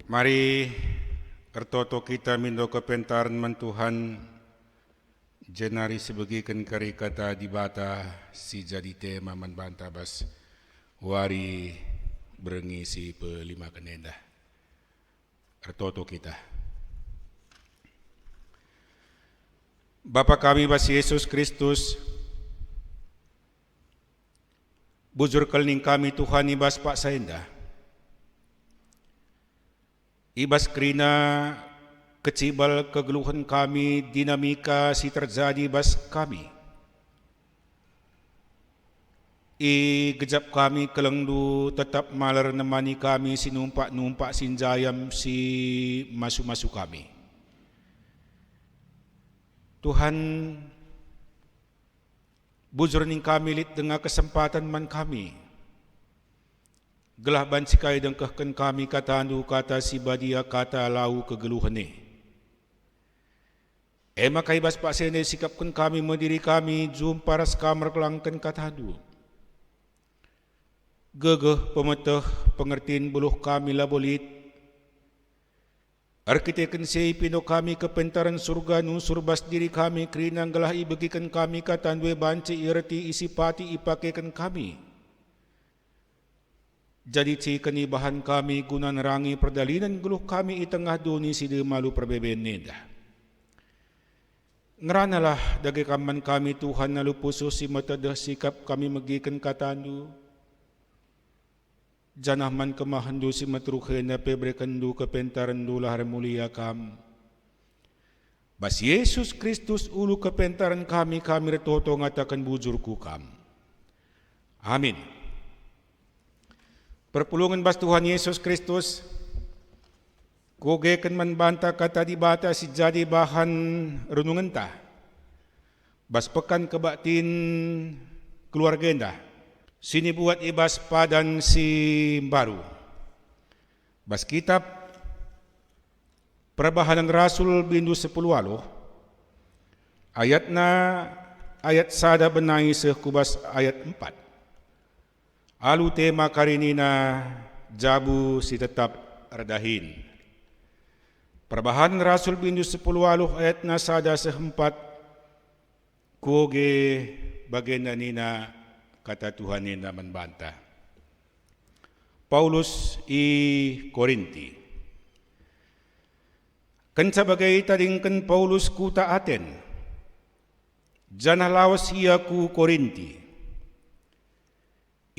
Mari ertoto kita mindo kepentaran man Tuhan jenari sebagikan kari kata di bata si jadi tema man banta bas wari berengi si pelima kenenda. Ertoto kita. Bapa kami bas Yesus Kristus, bujur kelning kami Tuhan ibas Pak Saenda. Ibas kerina kecibal kegeluhan kami, dinamika si terjadi bas kami. I gejap kami kelengdu tetap maler nemani kami si numpak sinjayam si masu kami. Tuhan bujur ning kami lit dengan kesempatan man kami. Gelah bancikai dengkahkan kami kata andu kata si badia kata lau kegeluhan ni. Makai bas Pak Sene sikapkan kami mendiri kami jumpa ras kamar kelangkan kata andu. Gegeh pemeteh pengertiin buluh kami labolit. Arkiteken sei pino kami kepentaran surga nu surbas diri kami kerinang gelah ibagikan kami kata andu banci irti isi pati ipakekan kami. Jadi cikani bahan kami guna nerangi perdalinan geluh kami i tengah duni si malu perbeben neda. Ngeranalah dagi kaman kami Tuhan nalu puso si matadah sikap kami magikan katandu. Janah man kemahandu si matruhe na pebrekandu kepentaran dulah mulia kam. Bas Yesus Kristus ulu kepentaran kami retoto ngatakan bujurku kam. Amin. Perpulungan bas Tuhan Yesus Kristus, kugekan man banta kata di bata si jadi bahan renungan ta. Bas pekan kebaktin keluarga enda. Sini buat ibas padan si baru. Bas kitab Perbahanan Rasul bindu 10 aloh. Ayat sada benai sekubas ayat 4. Alu tema karinina jabu si tetap redahin. Perbahanan Rasul bindu 10 aluh ayat sada sehempat. Kuge bagenda nina kata Tuhan nina membantah. Paulus i Korinti. Kan sebagai tadingkan Paulus kuta Aten. Janah lawas ia ku Korinti.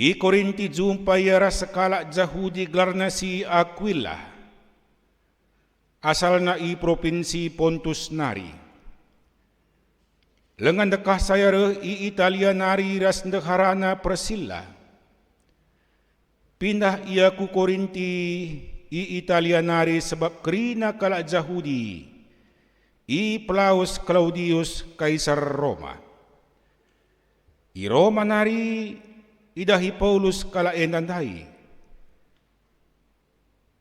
I Korinti jumpa yara sekala Jahudi gelarna si Aquila. Asalna i provinsi Pontus nari. Lengan dekah saya i Italia nari ras ndeharana Priscilla. Pindah ia ku Korinti i Italia nari sebab kerina kala Jahudi. I Plaus Claudius Kaisar Roma. I Roma nari idahi Paulus kala endandai.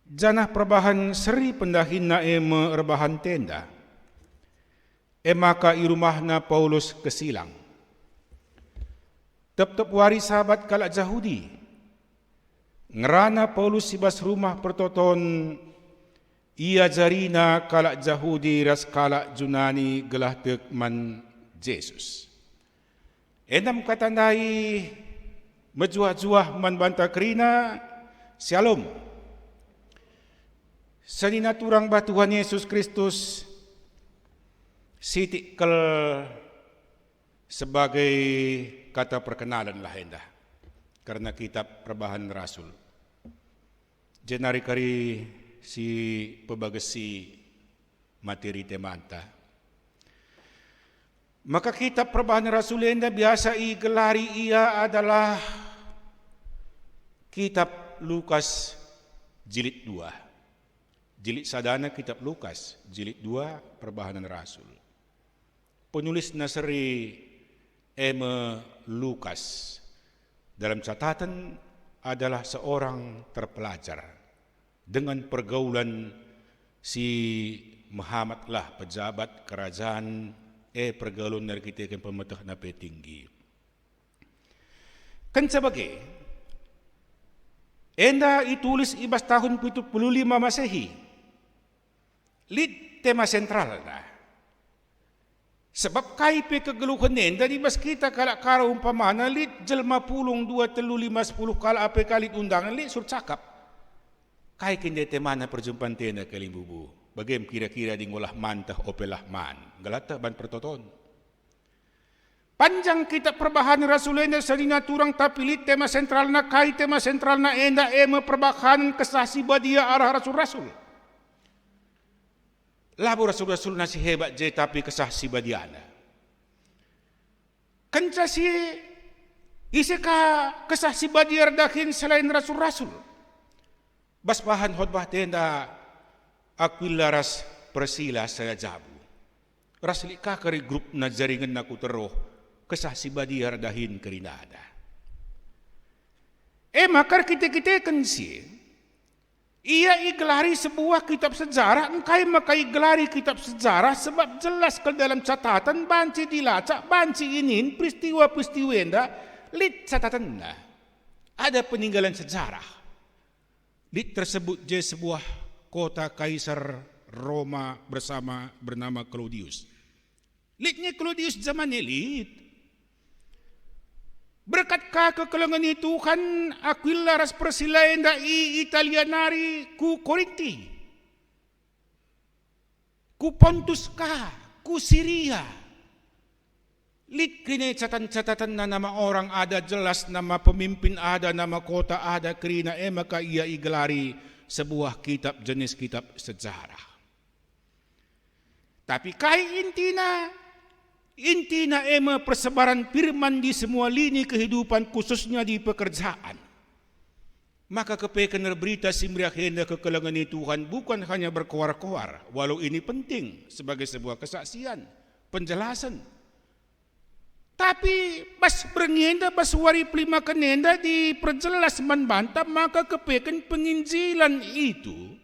Janah perbahan seri pendahin na rebahan tenda. Maka i rumahna Paulus kesilang. Tep wari sahabat kala Jahudi. Ngerana Paulus sibas rumah pertoton ia jarina kala Jahudi ras kala Junani gelah tekman Jesus. Enam katandai mejuah-juah man banta kerina shalom. Sanina turang bah Tuhan Yesus Kristus sitikkel sebagai kata perkenalan lah hendah. Karena kitab Perbahanan Rasul. Jenari kari si pebagesi materi temanta. Maka kitab Perbahanan Rasul hendah biasa gelari ia adalah kitab Lukas jilid 2. Jilid sadana kitab Lukas, jilid 2 Perbahanan Rasul. Penulis Nasri Lukas dalam catatan adalah seorang terpelajar dengan pergaulan si Muhammad lah pejabat kerajaan pergaulan dari kita yang pemetah nape tinggi. Kan sebagai Enda itulis ibas tahun 75 Masehi. Lit tema sentral na. Sebab kaipe kegeluhan enda di bas kita kalak kara umpamana lit jelma pulung 2, 3, 5, 10 kala apa kalit undangan lit sur cakap. Kai kinde temana perjumpaan tenda kalimbubu. Bagaim kira-kira di ngolah mantah opelah man. Galata ban pertoton. Panjang kitab perbahan Rasulullah salina turang tapi lit tema sentral na kai tema sentral na enda ema perbahan kesasi badia arah rasul-rasul. Labu rasul-rasul nasi hebat je tapi kesasi badiana. Kenca si iseka kesasi badia dahin selain rasul-rasul. Bas bahan khotbah tenda Aquila ras Priscilla saya jabu. Raslika kari grup na jaringan naku teroh kesah si badia dahin kerinada. Makar kita kensi, ia igelari sebuah kitab sejarah, engkai makai gelari kitab sejarah sebab jelas ke dalam catatan banci dilacak, banci inin peristiwa-peristiwa enda, lit catatan ada peninggalan sejarah. Lit tersebut je sebuah kota kaisar Roma bernama Claudius. Litnya Claudius zaman elit. Berkat kekelengan itu kan Aquila ras Priscilla enda Italianari ku Korinti. Ku Pontus ku Syria. Lit kini catatan na nama orang ada jelas, nama pemimpin ada, nama kota ada, kerina maka ia igelari sebuah kitab jenis kitab sejarah. Tapi kai intina persebaran firman di semua lini kehidupan khususnya di pekerjaan. Maka kepekan berita simriah henda kekelengan Tuhan bukan hanya berkoar-koar, walau ini penting sebagai sebuah kesaksian, penjelasan. Tapi bas berngenda bas wari pelima kenenda diperjelas membantah, maka kepekan penginjilan itu,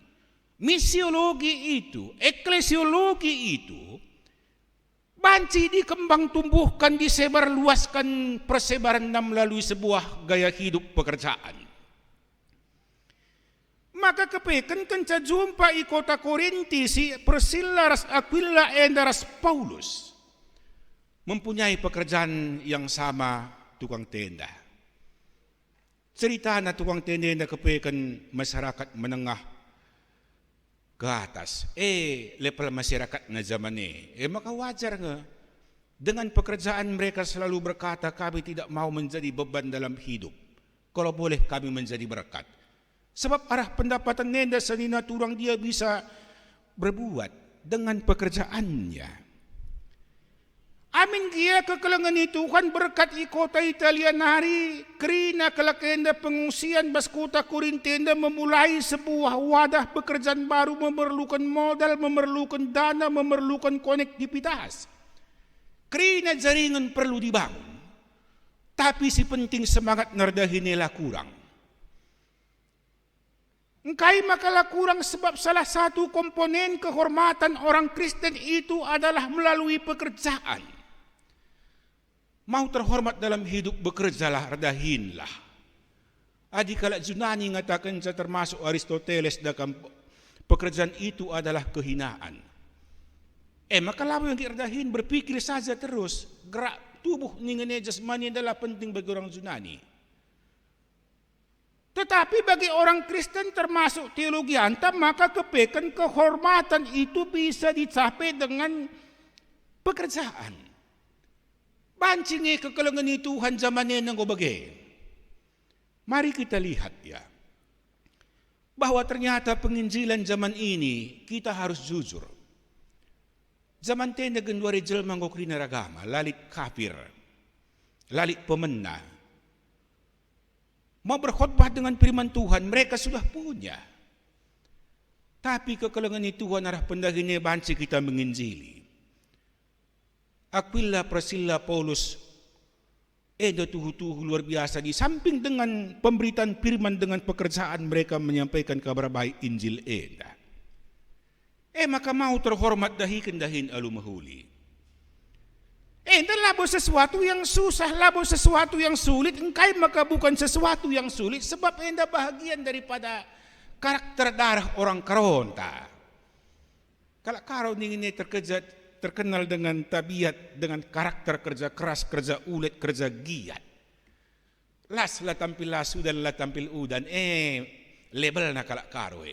misiologi itu, eklesiologi itu banci dikembang tumbuhkan, disebar luaskan persebaran melalui sebuah gaya hidup pekerjaan. Maka kepekan kenca jumpa i kota Korinti si Priscilla ras Aquila enda ras Paulus mempunyai pekerjaan yang sama, tukang tenda. Cerita na tukang tenda enda kepekan masyarakat menengah ke atas. Level masyarakat na zaman maka wajar nga dengan pekerjaan mereka selalu berkata kami tidak mau menjadi beban dalam hidup. Kalau boleh kami menjadi berkat. Sebab arah pendapatan nenda sanina turang dia bisa berbuat dengan pekerjaannya. Amin kia kekelengan itu kan berkat i kota Italianari kerina kelakenda pengungsian bas kota Korintenda memulai sebuah wadah pekerjaan baru, memerlukan modal, memerlukan dana, memerlukan konektivitas. Kerina jaringan perlu dibangun. Tapi si penting semangat nardahinela kurang. Engkai makalah kurang sebab salah satu komponen kehormatan orang Kristen itu adalah melalui pekerjaan. Mau terhormat dalam hidup bekerjalah, radahinlah. Adi kala Yunani ngatakan termasuk Aristoteles dalam pekerjaan itu adalah kehinaan. Maka lawa yang diradahin berpikir saja terus, gerak tubuh ningene jasmani adalah penting bagi orang Yunani. Tetapi bagi orang Kristen termasuk teologi antam, maka kepekan kehormatan itu bisa dicapai dengan pekerjaan. Bancingi kekelengan Tuhan zamannya nang bagi. Mari kita lihat ya, bahwa ternyata penginjilan zaman ini kita harus jujur. Zaman tenda genduari jelma ngokrina ragama, lalit kafir, lalit pemena. Mau berkhotbah dengan firman Tuhan, mereka sudah punya. Tapi kekelengan Tuhan arah pendahini banci kita menginjili. Aquila, Priscilla, Paulus, tuhu-tuhu luar biasa di samping dengan pemberitaan firman dengan pekerjaan mereka menyampaikan kabar baik Injil eda. Maka mau terhormat dahin alu mahuli. Labo sesuatu yang susah, labo sesuatu yang sulit, engkai maka bukan sesuatu yang sulit, sebab enda bahagian daripada karakter darah orang Karonta. Kalau Karon ini terkenal dengan tabiat, dengan karakter kerja keras, kerja ulet, kerja giat. Las lah tampil lasu dan lah tampil udan, label na kalak Karo.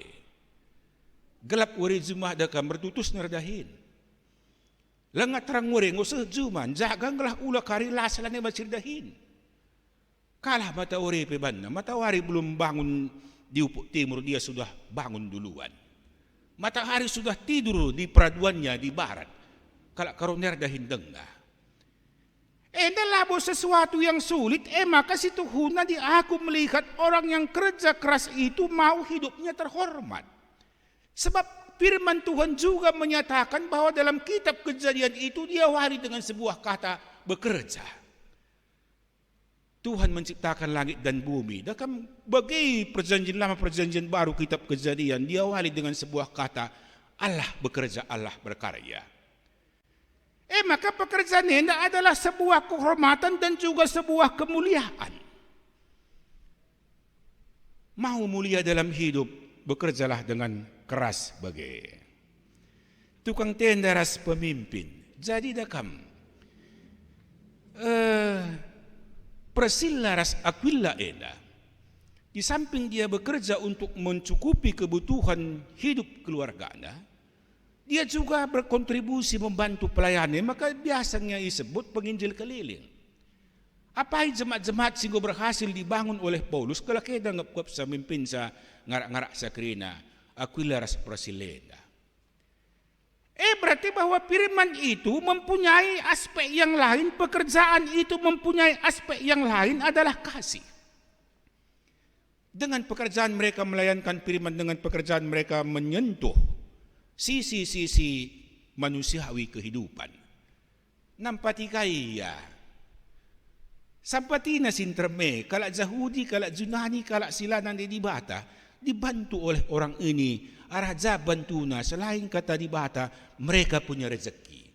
Gelap wari jumah dakam bertutus nardahin. Lengat terang wari ngusah juman, jaganglah ula kari lasalannya macirdahin. Kalah matahari pebanna, matahari belum bangun di ufuk timur, dia sudah bangun duluan. Matahari sudah tidur di peraduannya di barat. Kalak karoner dahin dengga. Labo sesuatu yang sulit, maka situ huna di aku melihat orang yang kerja keras itu mau hidupnya terhormat. Sebab firman Tuhan juga menyatakan bahwa dalam kitab Kejadian itu diawali dengan sebuah kata bekerja. Tuhan menciptakan langit dan bumi. Dan bagi perjanjian lama, perjanjian baru, kitab Kejadian diawali dengan sebuah kata Allah bekerja, Allah berkarya. Maka pekerjaan ini adalah sebuah kehormatan dan juga sebuah kemuliaan. Mau mulia dalam hidup, bekerjalah dengan keras bagi tukang tenda ras pemimpin. Jadi dakam Priscilla ras Aquila eda, di samping dia bekerja untuk mencukupi kebutuhan hidup keluarganya, dia juga berkontribusi membantu pelayannya, maka biasanya disebut penginjil keliling. Apa jemaat-jemaat sehingga berhasil dibangun oleh Paulus kalau kita ngap sa mimpin sa ngarak-ngarak sa Krina, Aquila ras Priscilla. Berarti bahwa firman itu mempunyai aspek yang lain, pekerjaan itu mempunyai aspek yang lain adalah kasih. Dengan pekerjaan mereka melayankan firman, dengan pekerjaan mereka menyentuh sisi-sisi manusiawi kehidupan. Nampati kaya sampati na sinterme, kalak Yahudi, kalak Yunani, kalak silanan di Dibata, dibantu oleh orang ini. Araja bantu na, selain kata Dibata, mereka punya rezeki.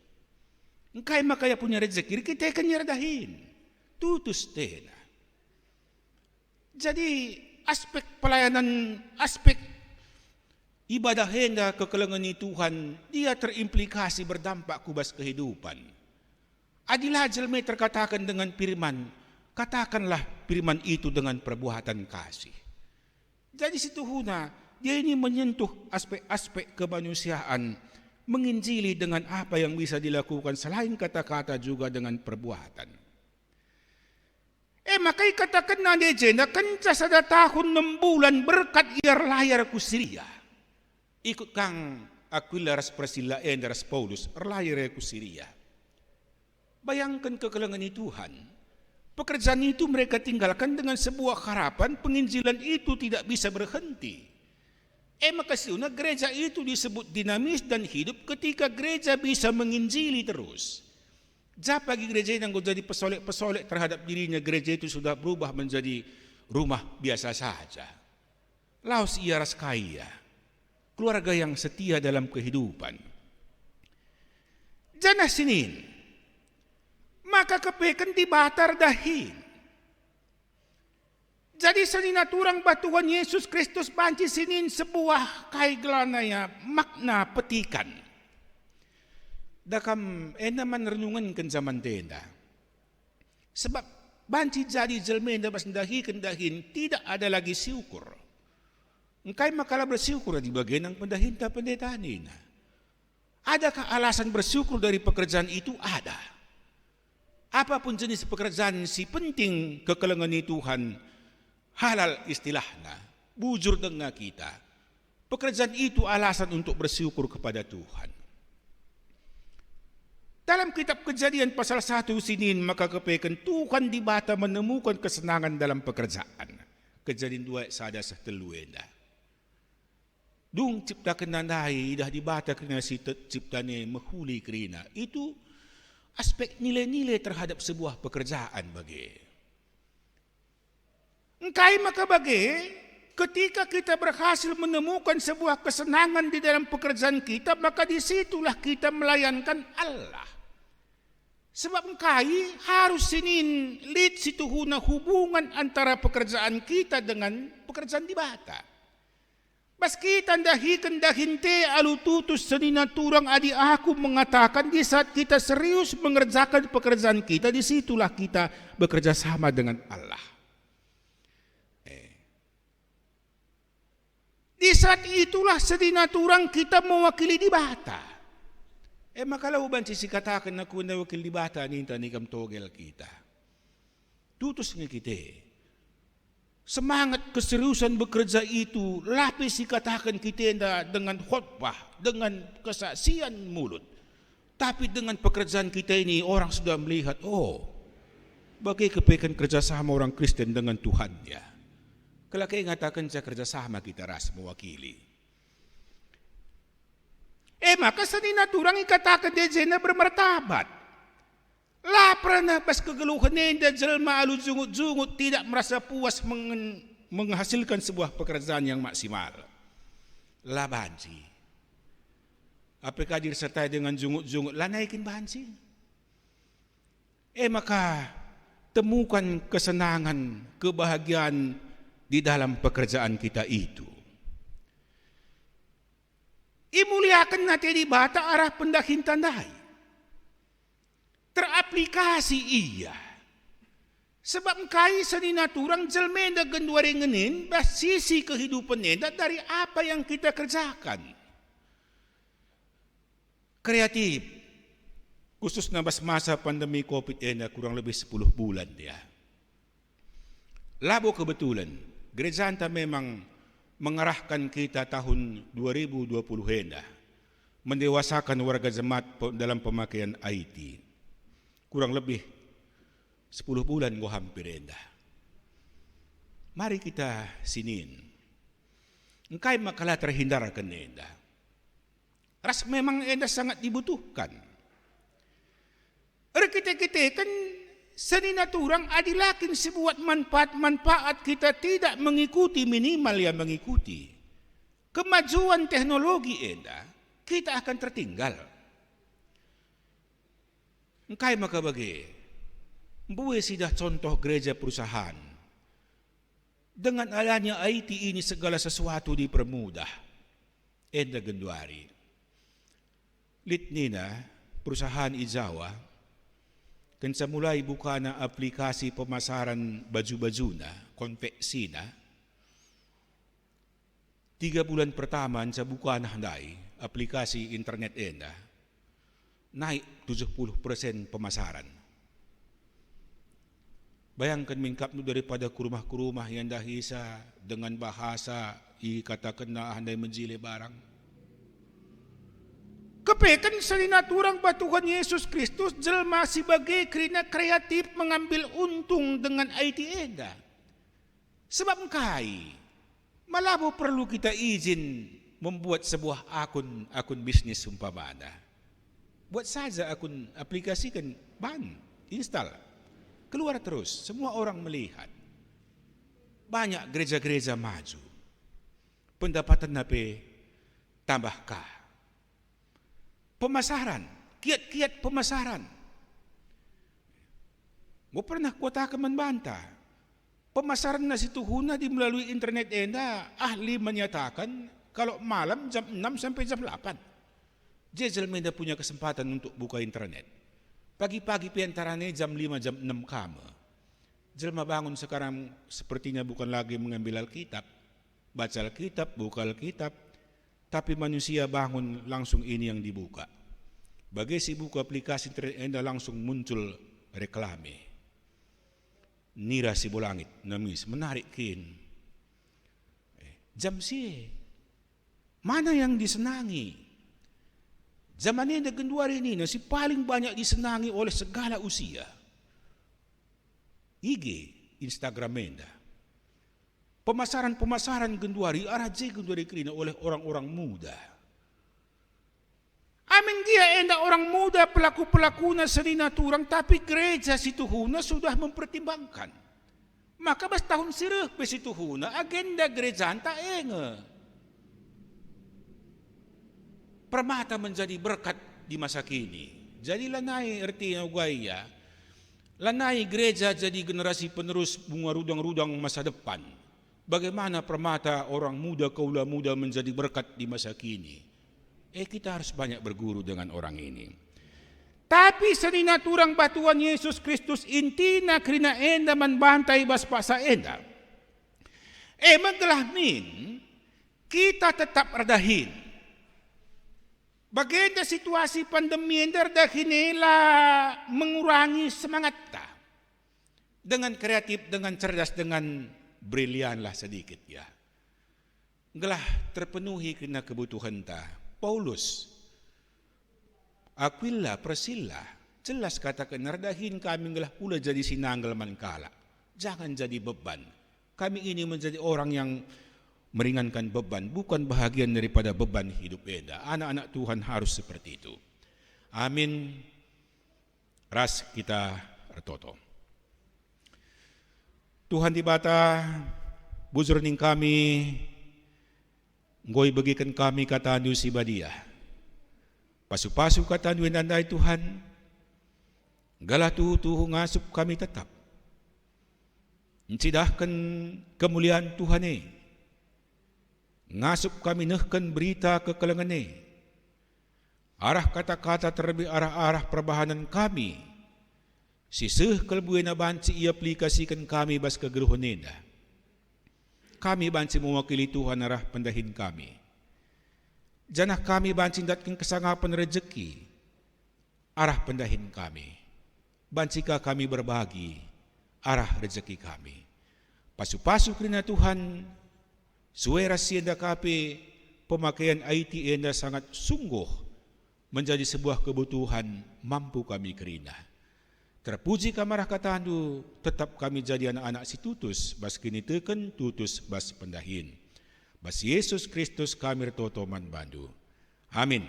Engkai makanya punya rezeki, kita akan nyerdahin. Tutus tena. Jadi aspek pelayanan, aspek ibadah henda kekelengan ni Tuhan, dia terimplikasi berdampak kubas kehidupan. Adilah jelme terkatakan dengan firman, katakanlah firman itu dengan perbuatan kasih. Jadi situ huna, dia ini menyentuh aspek-aspek kemanusiaan, menginjili dengan apa yang bisa dilakukan selain kata-kata juga dengan perbuatan. Makanya katakan na dejena, kenca sada tahun 6 bulan berkat iar layar ku Syria. Ikut kang Aquila ras Priscilla ras Paulus erlayar ku Syria. Bayangkan kekelengan Tuhan. Pekerjaan itu mereka tinggalkan dengan sebuah harapan penginjilan itu tidak bisa berhenti. Maka siuna gereja itu disebut dinamis dan hidup ketika gereja bisa menginjili terus. Japagi gereja yang jadi pesolek-pesolek terhadap dirinya, gereja itu sudah berubah menjadi rumah biasa saja. Laos ia ras kaya, keluarga yang setia dalam kehidupan. Jana sinin, maka kepekan di batar dahin. Jadi seninaturang batuan Yesus Kristus banci sinin sebuah kaigelanaya makna petikan. Dakam naman renungan kan zaman tenda. Sebab banci jadi jelmenda bas dahi kendahin tidak ada lagi syukur. Engkai makalah bersyukur di bagian ng pendahin ta pendetaan ina. Adakah alasan bersyukur dari pekerjaan itu? Ada. Apapun jenis pekerjaan si penting kekelengan ni Tuhan, halal istilahnya, bujur dengan kita. Pekerjaan itu alasan untuk bersyukur kepada Tuhan. Dalam kitab Kejadian pasal 1 sinin, maka kepekan Tuhan di Bata menemukan kesenangan dalam pekerjaan. Kejadian 2 sada seteluenda. Dung ciptakan nandai dah di Bata kena si ciptane mahuli kerina. Itu aspek nilai-nilai terhadap sebuah pekerjaan bagi. Engkai maka bagi, ketika kita berhasil menemukan sebuah kesenangan di dalam pekerjaan kita, maka disitulah kita melayankan Allah. Sebab kai harus sinin lead situhuna hubungan antara pekerjaan kita dengan pekerjaan di bata. Bas kita dahikan dahinte alututus senina turang adi aku mengatakan di saat kita serius mengerjakan pekerjaan kita, disitulah kita bekerja sama dengan Allah. Di saat itulah senina turang kita mewakili di bata. Makalau banci si katakan na kung wakil di bata ninta ni kam togel kita. Tutus nga kita. Semangat keseriusan bekerja itu lapis si katakan kita dengan khotbah, dengan kesaksian mulut. Tapi dengan pekerjaan kita ini orang sudah melihat, bagai kebaikan kerjasama orang Kristen dengan Tuhan ya. Kalau kayak ngatakan saya kerjasama kita ras mewakili. Maka sanina turang ikatakan dia jena bermartabat. Lapar na pas kegeluhan nenda jelma alu jungut-jungut tidak merasa puas menghasilkan sebuah pekerjaan yang maksimal. Labanci. Apakah disertai dengan jungut-jungut lanaikin banci? Maka temukan kesenangan, kebahagiaan di dalam pekerjaan kita itu. Imuliakan nate di bata arah pendahin tandai. Teraplikasi iya. Sebab kai sanina turang jelmenda genduarengenin bas sisi kehidupan nenda dari apa yang kita kerjakan. Kreatif. Khususnya bas masa pandemi COVID ini kurang lebih 10 bulan dia. Labo kebetulan, gereja anta memang mengarahkan kita tahun 2020 hendak mendewasakan warga jemaat dalam pemakaian IT. Kurang lebih 10 bulan go hampir hendak. Mari kita sinin. Engkai makalah terhindarkan hendak. Ras memang hendak sangat dibutuhkan. Kita kan sanina turang adilakin sebuat manfaat kita tidak mengikuti minimal yang mengikuti. Kemajuan teknologi enda kita akan tertinggal. Engkai maka bagi buwe sidah contoh gereja perusahaan. Dengan adanya IT ini segala sesuatu dipermudah. Enda genduari. Litnina perusahaan Ijawa kan sa mulai buka na aplikasi pemasaran baju-baju na, konveksi na, 3 bulan pertama sa buka na handai, aplikasi internet enda, naik 70% pemasaran. Bayangkan mingkap no daripada kurumah-kurumah yang dahisa dengan bahasa ikatakan na handai menjili barang. Kepekan salina turang batuhan Yesus Kristus jelma sebagai kerina kreatif mengambil untung dengan IT enda. Sebab kai malabo perlu kita izin membuat sebuah akun bisnis umpamana. Buat saja akun aplikasikan install. Keluar terus, semua orang melihat. Banyak gereja-gereja maju. Pendapatan nape tambahkah. Pemasaran, kiat-kiat pemasaran. Mo pernah kota membantah. Pemasaran na situhuna di melalui internet enda, ahli menyatakan kalau malam jam 6 sampai jam 8. Jejel menda punya kesempatan untuk buka internet. Pagi-pagi piantarane jam 5, jam 6 kama. Jelma bangun sekarang sepertinya bukan lagi mengambil Alkitab, baca Alkitab, buka Alkitab, tapi manusia bangun langsung ini yang dibuka. Bagi si buka aplikasi internet langsung muncul reklame. Nira si bolangit, namis, menarik kin. Jam si, mana yang disenangi? Zaman ini genduari ini si paling banyak disenangi oleh segala usia. IG, Instagram enda. Pemasaran-pemasaran genduari arah genduari kerina oleh orang-orang muda. Amin dia enda orang muda pelaku-pelakuna serina turang tapi gereja situhuna sudah mempertimbangkan. Maka bas tahun sireh pe situhuna agenda gereja anta enge. Permata menjadi berkat di masa kini. Jadi lanai artinya gaya, lanai gereja jadi generasi penerus bunga rudang-rudang masa depan. Bagaimana permata orang muda, kaula muda menjadi berkat di masa kini. Kita harus banyak berguru dengan orang ini. Tapi sanina turang batuan Yesus Kristus intina krina enda manbantai bas pasa enda. Maglahmin, kita tetap radahin. Bagaimana situasi pandemi inilah mengurangi semangat ta. Dengan kreatif, dengan cerdas, dengan brilian lah sedikit ya. Gelah terpenuhi kena kebutuhan ta. Paulus, Aquila, Priscilla, jelas katakan nardahin kami gelah pula jadi sinanggal mankala. Jangan jadi beban. Kami ini menjadi orang yang meringankan beban, bukan bahagian daripada beban hidup enda. Anak-anak Tuhan harus seperti itu. Amin. Ras kita ertoto. Tuhan di bata, buzur ning kami, ngoy bagikan kami katandu si badia. Pasu-pasu katandu nandai Tuhan, galah tuhu ngasup kami tetap. Mencidahkan kemuliaan Tuhan ngasup kami nehkan berita kekelengan arah kata-kata terlebih arah-arah perbahanan kami sisih kelbuena banci ia aplikasikan kami bas kegeruhan enda. Kami banci mewakili Tuhan arah pendahin kami. Janah kami banci datkan kesangapan rezeki arah pendahin kami. Bancika kami berbagi arah rezeki kami. Pasu-pasu kerana Tuhan suara sienda kape pemakaian IT enda sangat sungguh menjadi sebuah kebutuhan mampu kami kerina. Terpuji kamarah katandu tetap kami jadi anak-anak si tutus bas kini teken tutus bas pendahin. Bas Yesus Kristus kami toto man bandu. Amin.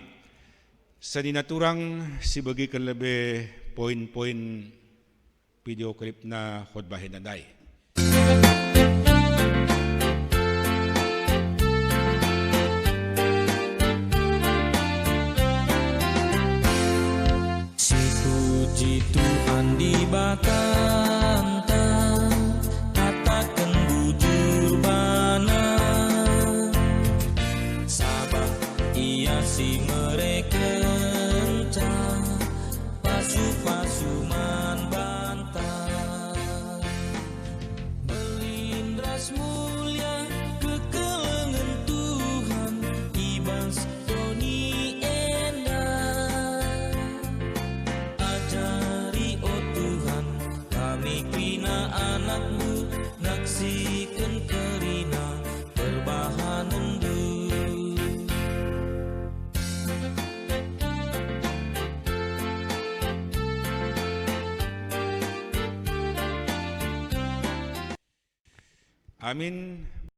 Sanina turang si bagikan lebih poin-poin video klip na khotbahin nanday. Puji Tuhan di bakanta, katakan bujur bana, sabab ia si mereka pasu-pasu man bantah, melindras mulia kekelengan Tuhan ibas toni endah. Ajari oh Tuhan kami kina anakmu naksikan kerina perbahanan du. Amin.